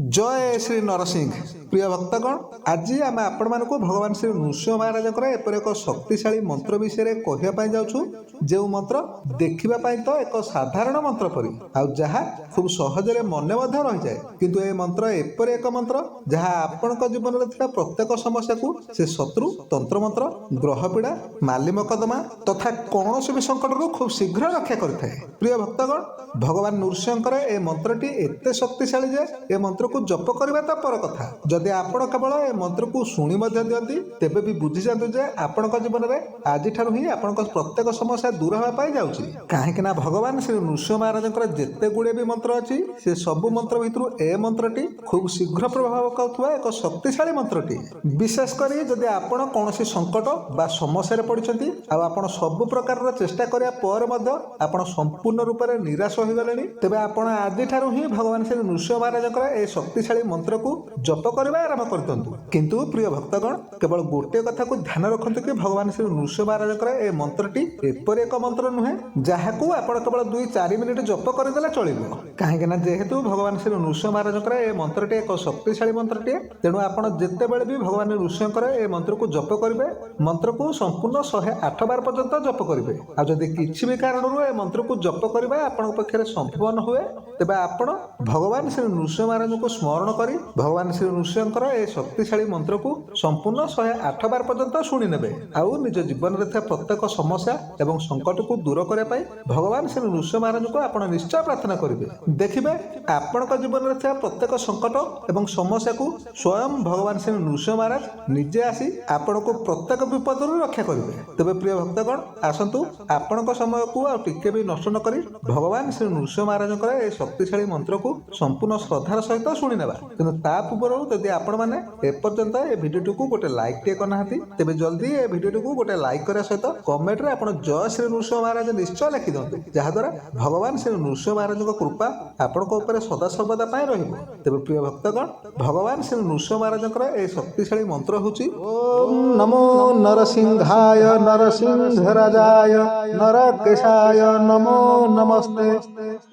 जय श्री नरसिंह प्रिय भक्तगण आज आम आपण मानक भगवान श्री नृसिंह महाराज एपर एक शक्तिशाली मंत्र विषय कहवाई जाऊँ जो मंत्र देखा तो एक साधारण मंत्र परी आहा खूब सहजरे मन रही जाए किंतु ए मंत्र एपर एक मंत्र जहाँ आपण जीवन में प्रत्येक समस्या को से शत्रु तंत्र मंत्र ग्रह पीड़ा माली मकदमा तथा कौन भी संकट खूब शीघ्र रक्षा करें। प्रिय भक्तगण भगवान नृसिंह ए मंत्रटी एत शक्तिशाली जे ए मंत्र को जप करवा तो पर कथा जदि आपण केवल ए मंत्र को शुणी दियंती तेबे भी बुझी जातु जे आपण जीवन में आज ही आपण प्रत्येक समस्या दूर होगापाई जाऊँगी कहीं भगवान श्री नृसिंह महाराज जिते गुड़े भी मंत्र अच्छी से सबु मंत्र भितर ए मंत्रटी खूब शीघ्र प्रभाव करुवा एक शक्तिशाली मंत्रटी विशेषकर जदि आपण कौन संकट बा समस्या पड़ती आपण सब प्रकार चेष्टा करने आपण संपूर्ण रूप से निराश हो गले तेज आप आज ही भगवान श्री नृसिंह महाराज ए शक्तिशाली मंत्र को जप करने आरंभ कर दिंतु। किंतु प्रिय भक्तगण केवल गोटे कथा को ध्यान रखते कि भगवान श्री नृसिंह महाराज ए मंत्रटी एपर एक मंत्र नुहे जहाँ को आप केवल 2-4 मिनिट जप करदे चलो कहीं जेहेतु भगवान श्री नृसिंह महाराज ए मंत्रटी एक शक्तिशाली मंत्रटीए तेणु आपड़ जिते बड़े भी भगवान नृसिंह ए मंत्र को जप करेंगे मंत्र को संपूर्ण 108 बार पर्यंत जप करेंगे आदि किसी भी कारण ए मंत्र को जप करवा आपण पक्षे संभव न हुए तेज आपण भगवान श्री नृसिंह महाराज को स्मरण करी भगवान श्री नृसिंह ए शक्तिशाली मंत्र को संपूर्ण 108 बार पर्यंत शुणी ने आउ निज जीवन में प्रत्येक समस्या एवं संकट को दूर करने भगवान श्री नृसिंह महाराज को आप निश्चय प्रार्थना करेंगे देखिए आपण जीवन में प्रत्येक संकट एवं समस्या को स्वयं भगवान श्री नृसिंह महाराज निजे आसी आपण को प्रत्येक विपद रक्षा करेंगे। तेज प्रिय भक्तगण आसतु आपण समय को टिके भी नष्ट न करी भगवान श्री नृसिंह महाराज ए शक्तिशाली मंत्र को संपूर्ण श्रद्धार सहित शुणी नेबा किंतु ता पूर्व यदि आपण मैंने एपर्यंत ए भिडियो को गोटे लाइक टे करना तेज जल्दी ए भिडियो को गोटे लाइक करने सहित कमेंट रे आपण जय श्री नृसिंह महाराज निश्चय लिखि दिंतु जहाद्वारा भगवान श्री नृसिंह महाराज कृपा आपण सदा सर्वदा रहिबो। तेज प्रिय भक्तगण भगवान श्री नृसिंह महाराज ए शक्तिशाली मंत्र होची ओम नमो नरसिंहाय नरसिंहराजाय नरकेशाय नमो नमस्ते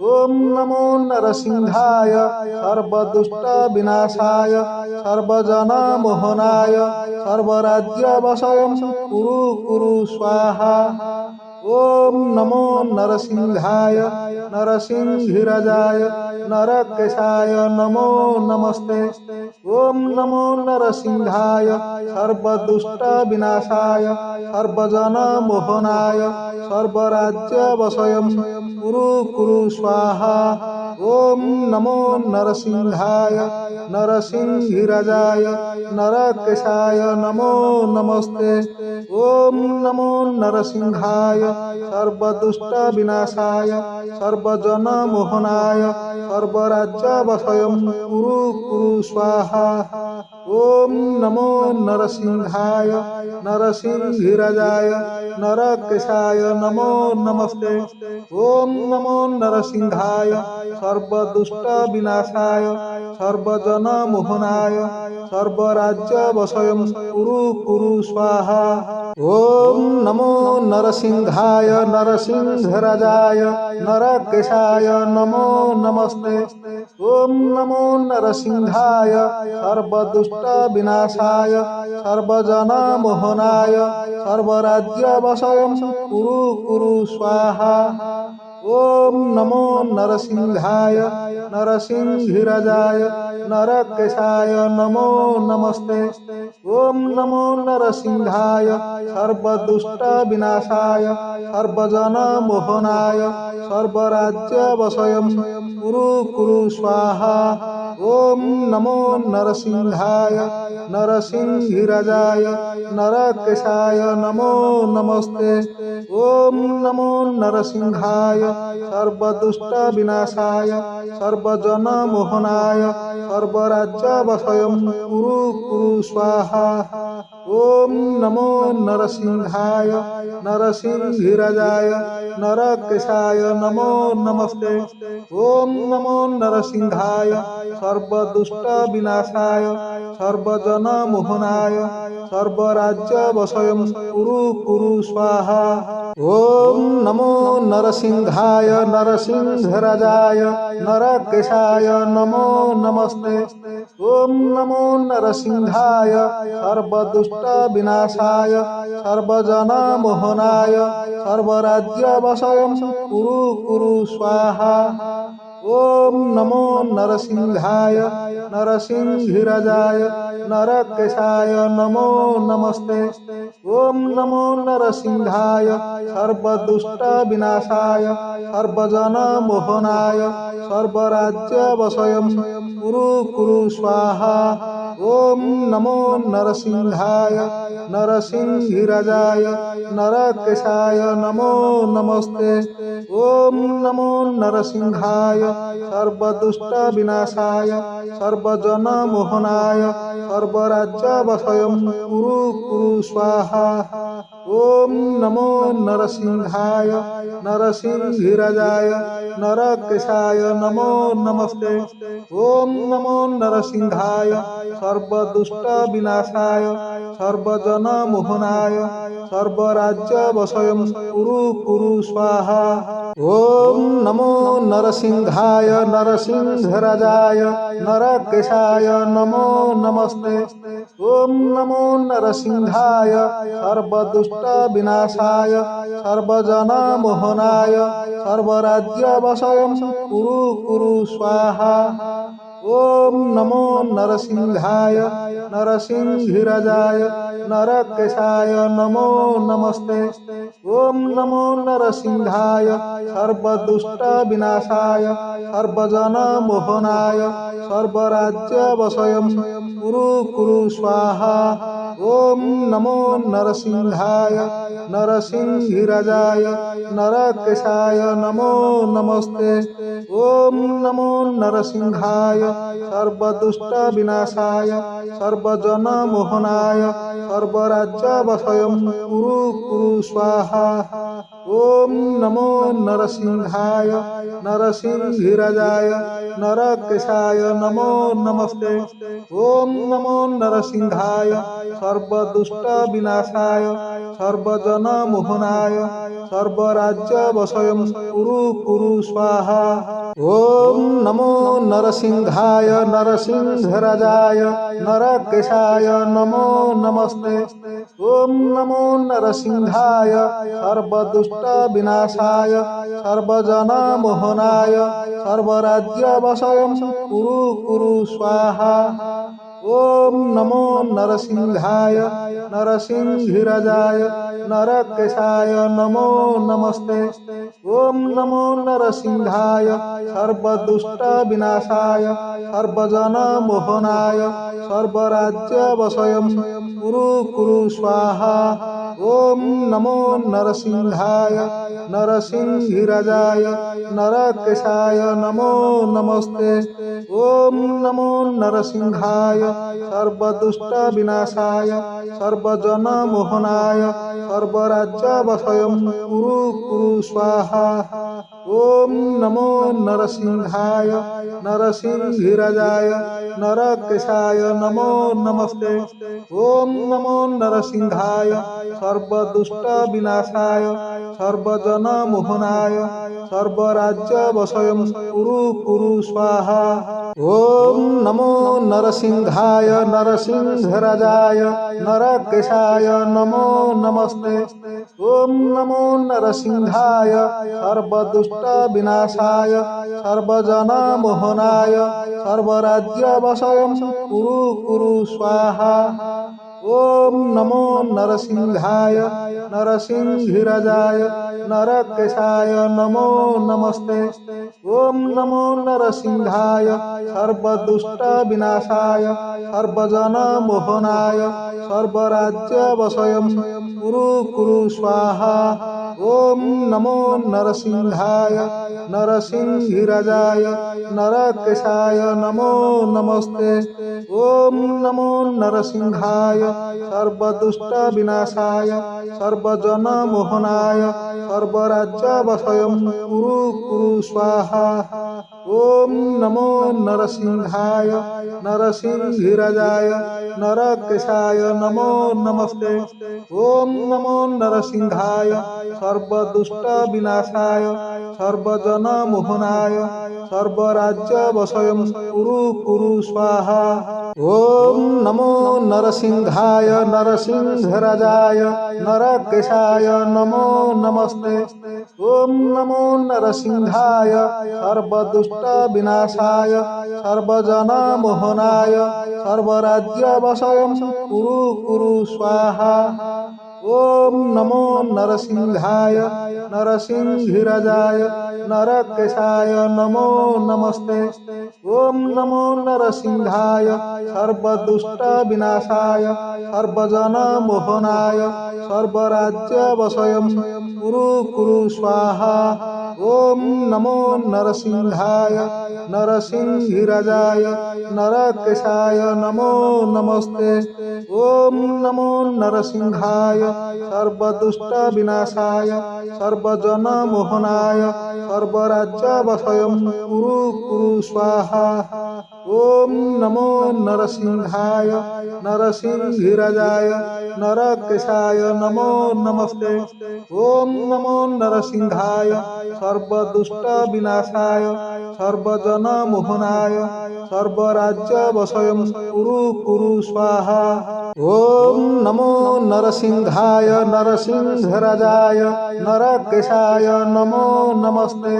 ओम नमो नरसिंहाय सर्वदुष्ट विनाशाय सर्वजन मोहनाय सर्वराज्य वशयं कुरु कुरु स्वाहा ओम नमो नरसिंहाय नरसिंहराजाय नरकेशाय नमो नमस्ते ओम नमो नरसिंहाय सर्वदुष्ट विनाशाय सर्वजन मोहनाय सर्वराज्य वशयं कुरु कुरु स्वाहा ओम नमो नरसिंहाय नरसिंहराजाय नरकेशाय नमो नमस्ते ओम नमो नरसिंहाय सर्वदुष्ट विनाशाय सर्वजन मोहनाय सर्वराज्य वशयं कुरु कुरु स्वाहा ओम नमो नरसिंहाय नरसिंहराजाय नरकेशाय नमो नमस्ते ओम नमो नरसिंहाय सर्वदुष्ट विनाशाय सर्वजन मोहनाय सर्वराज्य वशयं कुरु कुरु स्वाहा ओम नमो नरसिंहाय नरसिंहराजाय नरकेशाय नमो नमस्ते ओम नमो नरसिंहाय सर्वदुष्ट विनाशाय सर्वजन मोहनाय सर्वराज्य वशयं कुरु कुरु स्वाहा ओम नमो नरसिंहाय नरसिंहराजाय नरकेशाय नमो नमस्ते ओम नमो नरसिंहाय सर्वदुष्ट विनाशाय सर्वजन मोहनाय सर्वराज्य वशयं कुरु कुरु स्वाहा ओम नमो नरसिंहाय नरसिंहराजाय नरकेशाय नमो नमस्ते ओम नमो नरसिंहाय सर्वदुष्ट विनाशाय सर्वजन मोहनाय सर्वराज्य वशयं कुरु कुरु स्वाहा ओम नमो नरसिंहाय नरसिंहराजाय नरकेशाय नमो नमस्ते ओम नमो नरसिंहाय सर्वदुष्ट विनाशाय सर्वजन मोहनाय सर्वराज्य वशयं कुरु कुरु स्वाहा। ఓం నమో నరసింహాయ నరసింహరాజాయ నరకేశాయ నమో నమస్తే ఓం నమో నరసింహాయ సర్వదుష్ట వినాశాయ సర్వజన మోహనాయ సర్వరాజ్య వశయం కురు కురు స్వాహా ఓం నమో నరసింహాయ నరసింహిరాజాయ నరకేశాయ నమో నమస్తే ఓం నమో నరసింహాయ సర్వదుష్ట వినాశాయ సర్వజన మోహనాయ సర్వరాజ్య వశయం కురు కురు స్వాహా ఓం నమో నరసింహాయ నరసింహిరాజాయ నరకేశాయ నమో నమస్తే ఓం నమో నరసింహాయ సర్వదుష్ట వినాశాయ సర్వజన మోహనాయ సర్వరాజ్య వశయం కురు కురు స్వాహా ఓం నమో నరసింహాయ నరసింహిరాజాయ నరకేశాయ నమో నమస్తే ఓం నమో నరసింహాయ సర్వదుష్ట వినాశాయ సర్వజన మోహనాయ సర్వరాజ్య వశయం కురు కురు స్వాహా ఓం నమో నరసింహాయ నరసింహరాజాయ నరకేశాయ నమో నమస్తే ఓం నమో నరసింహాయ సర్వదుష్ట వినాశాయ సర్వజన మోహనాయ సర్వరాజ్య వశయం కురు కురు స్వాహా ఓం నమో నరసింహాయ నరసింహిరాజాయ నరకేశాయ నమో నమస్తే ఓం నమో నరసింహాయ సర్వదుష్ట వినాశాయ సర్వజన మోహనాయ సర్వరాజ్య వశయం కురు కురు స్వాహా ఓం నమో నరసింహాయ నరసింహిరాజాయ నరకేశాయ నమో నమస్తే ఓం నమో నరసింహాయ సర్వదుష్ట వినాశాయ సర్వజన మోహనాయ సర్వరాజ్య వశయం కురు కురు స్వాహా ఓం నమో నరసింహాయ నరసింహిరాజాయ నరకేశాయ నమో నమస్తే ఓం నమో నరసింహాయ సర్వదుష్ట వినాశాయ సర్వజన మోహనాయ సర్వరాజ్య వశయం కురు కురు స్వాహా ఓం నమో నరసింహాయ నరసింహరాజాయ నరకేశాయ నమో నమస్తే ఓం నమో నరసింహాయ సర్వదుష్ట వినాశాయ సర్వజన మోహనాయ సర్వరాజ్య వశయం కురు కురు స్వాహా ఓం నమో నరసింహాయ నరసింహిరాజాయ నరకేశాయ నమో నమస్తే ఓం నమో నరసింహాయ సర్వదుష్ట వినాశాయ సర్వజన మోహనాయ సర్వరాజ్య వశయం కురు కురు స్వాహా ఓం నమో నరసింహాయ నరసింహిరాజాయ నరకేశాయ నమో నమస్తే ఓం నమో నరసింహాయ సర్వదుష్ట వినాశాయ సర్వజన మోహనాయ సర్వరాజ్య వశయం కురు కురు స్వాహా ఓం నమో నరసింహాయ నరసింహిరాజాయ నరకేశాయ నమో నమస్తే ఓం నమో నరసింహాయ సర్వదుష్ట వినాశాయ సర్వజన మోహనాయ సర్వరాజ్య వశయం కురు కురు స్వాహా ఓం నమో నరసింహాయ నరసింహరాజాయ నరకేశాయ నమో నమస్తే ఓం నమో నరసింహాయ సర్వదుష్ట వినాశాయ సర్వజన మోహనాయ సర్వరాజ్య వశయం కురు కురు స్వాహా ఓం నమో నరసింహాయ నరసింహిరాజాయ నరకేశాయ నమో నమస్తే ఓం నమో నరసింహాయ సర్వదుష్ట వినాశాయ సర్వజన మోహనాయ సర్వరాజ్య వశయం కురు కురు స్వాహా ఓం నమో నరసింహాయ నరసింహిరాజాయ నరకేశాయ నమో నమస్తే ఓం నమో నరసింహాయ సర్వదుష్ట వినాశాయ సర్వజన మోహనాయ సర్వరాజ్య వశయం కురు కురు స్వాహా ఓం నమో నరసింహాయ నరసింహిరజాయ నరకేశాయ నమో నమస్తే ఓం నమో నరసింహాయ సర్వదుష్ట వినాశాయ సర్వజన మోహనాయ సర్వరాజ్య వశయం కురు కురు స్వాహా ఓం నమో నరసింహాయ నరసింహరాజాయ నరకేశాయ నమో నమస్తే ఓం నమో నరసింహాయ సర్వదుష్ట వినాశాయ సర్వజన మోహనాయ సర్వరాజ్య వశయం కురు కురు స్వాహా ఓం నమో నరసింహాయ నరసింహిరజాయ నరకేశాయ నమో నమస్తే ఓం నమో నరసింహాయ సర్వదుష్ట వినాశాయ సర్వజన మోహనాయ సర్వరాజ్య వశయం కురు కురు స్వాహా ఓం నమో నరసింహాయ నరసింహిరజాయ నరకేశాయ నమో నమస్తే ఓం నమో నరసింహాయ సర్వదుష్ట వినాశాయ సర్వజన మోహనాయ సర్వరాజ్య వశయం కురు కురు స్వాహా ఓం నమో నరసింహాయ నరసింహిరజాయ నరకేశాయ నమో నమస్తే ఓం నమో నరసింహాయ సర్వదుష్ట వినాశాయ సర్వజన మోహనాయ సర్వరాజ్య వశయం కురు కురు స్వాహా ఓం నమో నరసింహాయ నరసింహరాజాయ నరకేశాయ నమో నమస్తే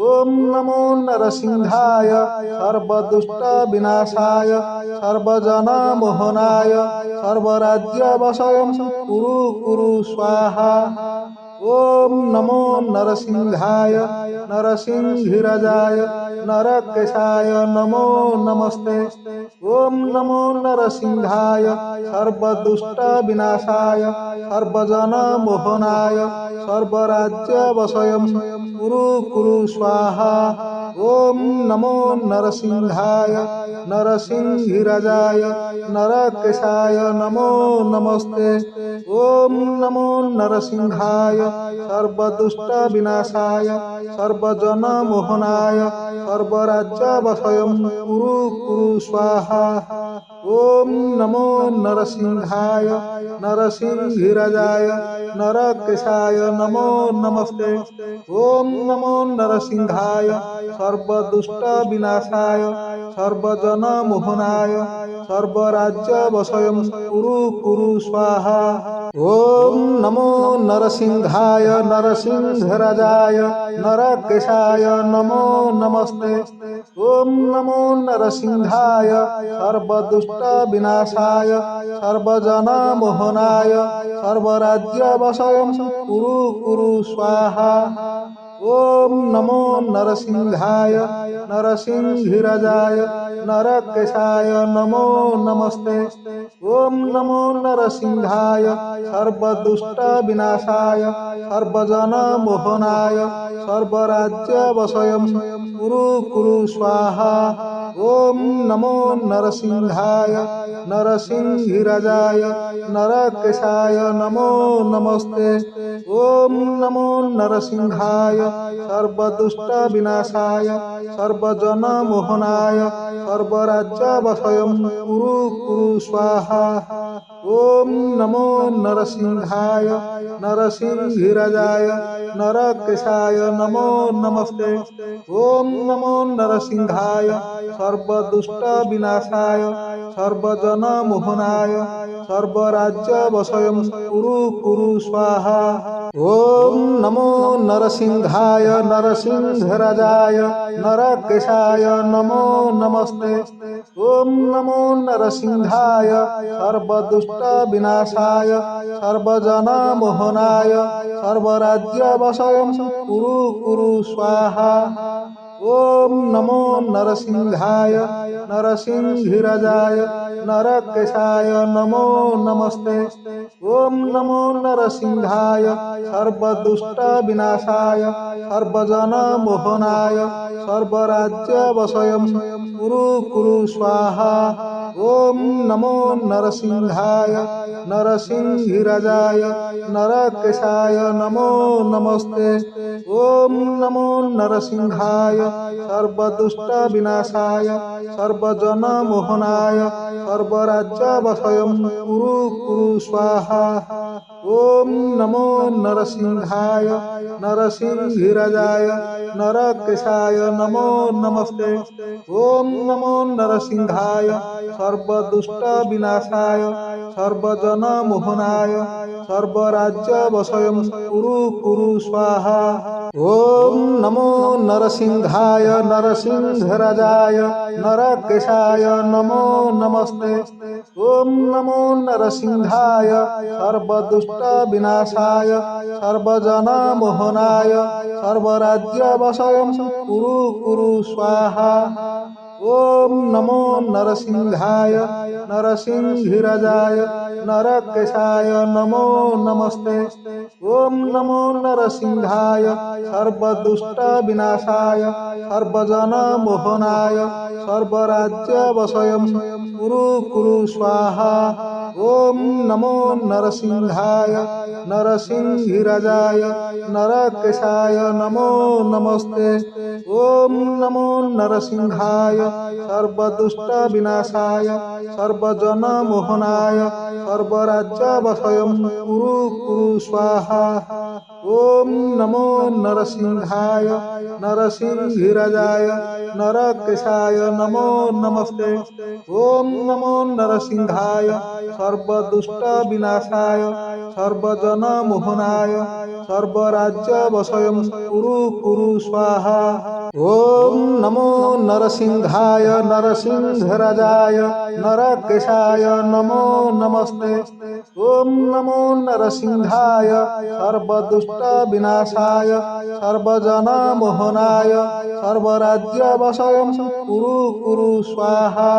ఓం నమో నరసింహాయ సర్వదుష్ట వినాశాయ సర్వజన మోహనాయ సర్వరాజ్య వశయం కురు కురు స్వాహా ఓం నమో నరసింహాయ నరసింహిరజాయ నరకేశాయ నమో నమస్తే ఓం నమో నరసింహాయ సర్వదుష్ట వినాశాయ సర్వజన మోహనాయ సర్వరాజ్య వశయం కురు కురు స్వాహా ఓం నమో నరసింహాయ నరసింహిరజాయ నరకేశాయ నమో నమస్తే ఓం నమో నరసింహాయ సర్వదుష్ట వినాశాయ సర్వజన మోహనాయ సర్వరాజ్య వశయం కురు కురు స్వాహా ఓం నమో నరసింహాయ నరసింహిరజాయ నరకేశాయ నమో నమస్తే ఓం నమో నరసింహాయ సర్వదుష్ట వినాశాయ సర్వజన మోహనాయ సర్వరాజ్య వశయం కురు కురు స్వాహా ఓం నమో నరసింహాయ నరసింహరాజాయ నరకేశాయ నమో నమస్తే ఓం నమో నరసింహాయ సర్వదుష్ట వినాశాయ సర్వజన మోహనాయ సర్వరాజ్య వశయం కురు కురు స్వాహా ఓం నమో నరసింహాయ నరసింహిరజాయ నరకేశాయ నమో నమస్తే ఓం నమో నరసింహాయ సర్వదుష్ట వినాశాయ సర్వజన మోహనాయ సర్వరాజ్య వశయం కురు కురు స్వాహా ఓం నమో నరసింహాయ నరసింహిరజాయ నరకేశాయ నమో నమస్తే ఓం నమో నరసింహాయ సర్వదుష్ట వినాశాయ సర్వజన మోహనాయ సర్వరాజ్య వశయం కురు కురు స్వాహా ఓం నమో నరసింహాయ నరసింహిరజాయ నరకేశాయ నమో నమస్తే ఓం నమో నరసింహాయ సర్వదుష్ట వినాశాయ సర్వజన మోహనాయ సర్వరాజ్య వశయం కురు కురు స్వాహా ఓం నమో నరసింహాయ నరసింహరాజాయ నరకేశాయ నమో నమస్తే ఓం నమో నరసింహాయ సర్వదుష్ట వినాశాయ సర్వజన మోహనాయ సర్వరాజ్య వశయం కురు కురు స్వాహా ఓం నమో నరసింహాయ నరసింహిరజాయ నరకేశాయ నమో నమస్తే ఓం నమో నరసింహాయ సర్వదుష్ట వినాశాయ సర్వజన మోహనాయ సర్వరాజ్య వశయం कुरु कुरु स्वाहा। ओम नमो नरसिंहाय नरसिंहिराजाय नरकेशाय नमो नमस्ते। ओम नमो नरसिंहाय सर्वदुष्ट विनाशाय सर्वजन मोहनाय सर्वराज्यवशयं कुरु कुरु स्वाहा। ओम नमो नरसिंहाय नरसिंहिराजाय नरकेशाय नमो नमस्ते। ओम नमो नरसिंहाय सर्वदुष्ट विनाशाय सर्वजन मोहनाय सर्वराज्यवशयं कुरु कुरु स्वाहा। ओम नमो नरसिंहाय नरसिंहराजाय नरकेशाय नमो नमस्ते। ओम नमो नरसिंहाय सर्वदुष्ट विनाशाय सर्वजन मोहनाय सर्वराज्यवशयं कुरु कुरु स्वाहा। ओम नमो नरसिंहाय नरसिंहिराजाय नरकेशाय नमो नमस्ते। ओम नमो नरसिंहाय सर्वदुष्ट विनाशाय सर्वजन मोहनाय सर्वराज्यवशयं कुरु कुरु स्वाहा। ओम नमो नरसिंहाय नरसिंहिराजाय नरकेशाय नमो नमस्ते। ओम नमो नरसिंहाय सर्वदुष्ट विनाशाय सर्वजन मोहनाय सर्वराज्यवशयं कुरु कुरु स्वाहा। ओम नमो नरसिंहाय नरसिंहिराजाय नरकेशाय नमो नमस्ते। ओम नमो नरसिंहाय सर्वदुष्ट विनाशाय सर्वजन मोहनाय सर्वराज्यवशयं कुरु कुरु स्वाहा। ओम नमो नरसिंहाय नरसिंहराजाय नरकेशाय नमो नमस्ते। ओम नमो नरसिंहाय सर्वदुष्ट विनाशाय सर्वजन मोहनाय सर्वराज्यवशयं कुरु कुरु स्वाहा।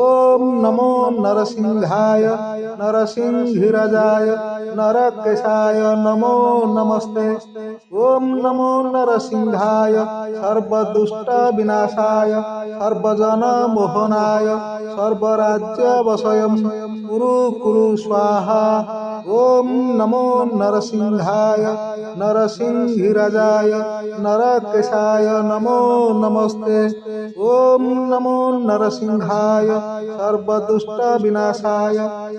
ओम नमो नरसिंहाय नरसिंहिराजाय नरकेशाय नमो नमस्ते। ओम नमो नरसिंहाय सर्वदुष्ट विनाशाय सर्वजन मोहनाय सर्वराज्यवशयं कुरु कुरु स्वाहा। ओम नमो नरसिंहाय नरसिंहिराजाय नरकेशाय नमो नमस्ते। ओम नमो नरसिंहाय सर्वदुष्ट विनाशाय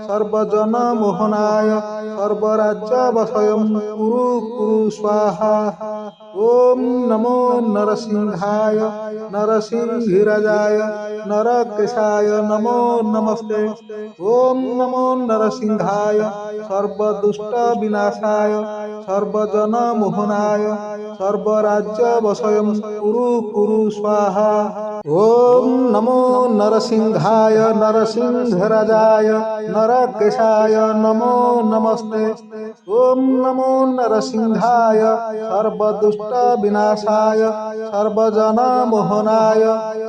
सर्वजन मोहनाय सर्वराज्यवशयं कुरु कुरु स्वाहा। ओम नमो नरसिंहाय नरसिंहिराजाय नरकेशाय नमो नमस्ते। ओम नमो नरसिंहाय सर्वदुष्ट विनाशाय सर्वजन मोहनाय सर्वराज्यवशयं कुरु कुरु स्वाहा। ओम नमो नरसिंहाय नरसिंहराजाय नरकेशाय नमो नमस्ते। ओम नमो नरसिंहाय सर्वदुष्ट विनाशाय सर्वजन मोहनाय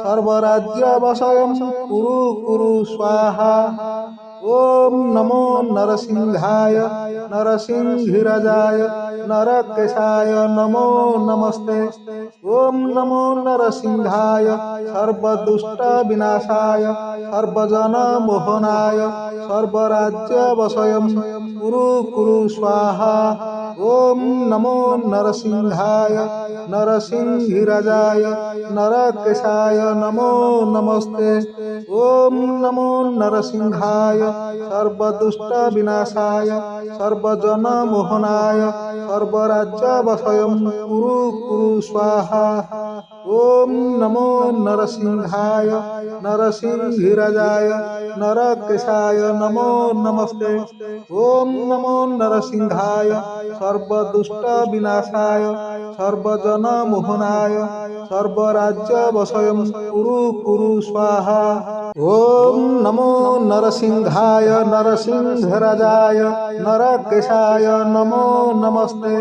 सर्वराज्यवशयं कुरु कुरु स्वाहा। ओम नमो नरसिंहाय नरसिंहिराजाय नरकेशाय नमो नमस्ते। ओम नमो नरसिंहाय सर्वदुष्ट विनाशाय सर्वजन मोहनाय सर्वराज्यवशयं कुरु कुरु स्वाहा। ओम नमो नरसिंहाय नरसिंहिराजाय नरकेशाय नमो नमस्ते। ओम नमो नरसिंहाय सर्वदुष्ट विनाशाय सर्वजन मोहनाय सर्वराज्यवशयं कुरु कुरु स्वाहा। ओम नमो नरसिंहाय नरसिंहिराजाय नरकेशाय नमो नमस्ते। ओम नमो नरसिंहाय सर्वदुष्ट विनाशाय सर्वजन मोहनाय सर्वराज्यवशयं कुरु कुरु स्वाहा। ओम नमो नरसिंहाय नरसिंहराजाय नरकेशाय नमो नमस्ते।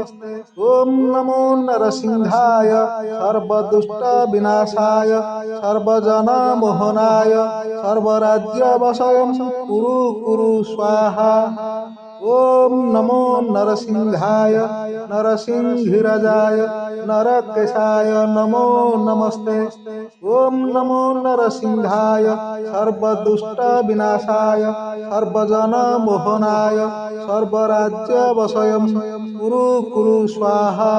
ओम नमो नरसिंहाय सर्वदुष्ट विनाशाय सर्वजन मोहनाय सर्वराज्यवशयं कुरु कुरु स्वाहा। ఓం నమో నరసింహాయ నరసింహిరజాయ నరకేశాయ నమో నమస్తే ఓం నమో నరసింహాయ సర్వదుష్ట వినాశాయ సర్వజన మోహనాయ సర్వరాజ్య వశయం కురు కురు స్వాహా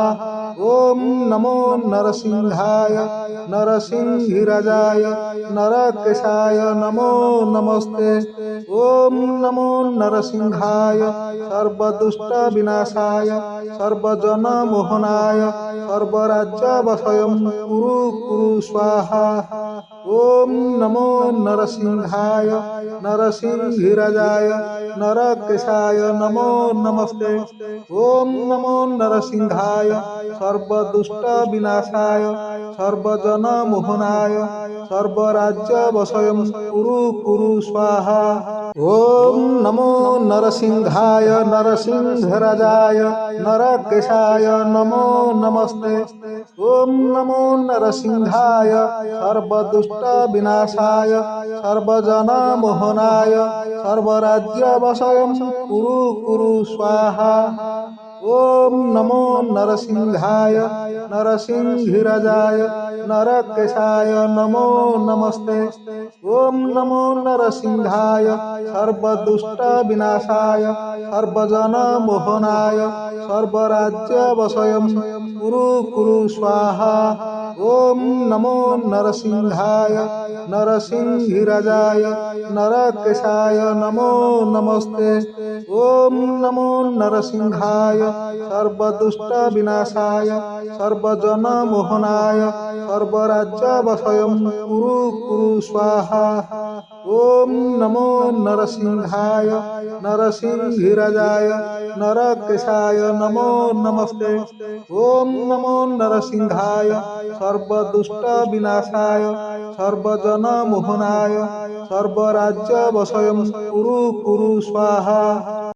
ఓం నమో నరసింహాయ నరసింహిరజాయ నరకేశాయ నమో నమస్తే ఓం నమో నరసింహాయ సర్వదుష్ట వినాశాయ సర్వజన మోహనాయ సర్వరాజ్య వశయం కురు కురు స్వాహా ఓం నమో నరసింహాయ నరసింహిరజాయ నరకేశాయ నమో నమస్తే ఓం నమో నరసింహాయ సర్వదుష్ట వినాశాయ సర్వజన మోహనాయ సర్వరాజ్య వశయం కురు కురు స్వాహా ఓం నమో నరసింహాయ నరసింహరాజాయ నరకేశాయ నమో నమస్తే ఓం నమో నరసింహాయ సర్వదుష్ట వినాశాయ సర్వజన మోహనాయ సర్వరాజ్య వశయం కురు కురు స్వాహా ఓం నమో నరసింహాయ నరసింహిరజాయ నరకేశాయ నమో నమస్తే ఓం నమో నరసింహాయ సర్వదుష్ట వినాశాయ సర్వజన మోహనాయ సర్వరాజ్య వశయం కురు కురు స్వాహా ఓం నమో నరసింహాయ నరసింహిరజాయ నరకేశాయ నమో నమస్తే ఓం నమో నరసింహాయ సర్వదుష్ట వినాశాయ సర్వజన మోహనాయ సర్వరాజ్య వశయం కురు కురు స్వాహా ఓం నమో నరసింహాయ నరసింహిరజాయ నరకేశాయ నమో నమస్తే ఓం నమో నరసింహాయ సర్వదుష్ట వినాశాయ సర్వజన మోహనాయ సర్వరాజ్య వశయం కురు కురు స్వాహా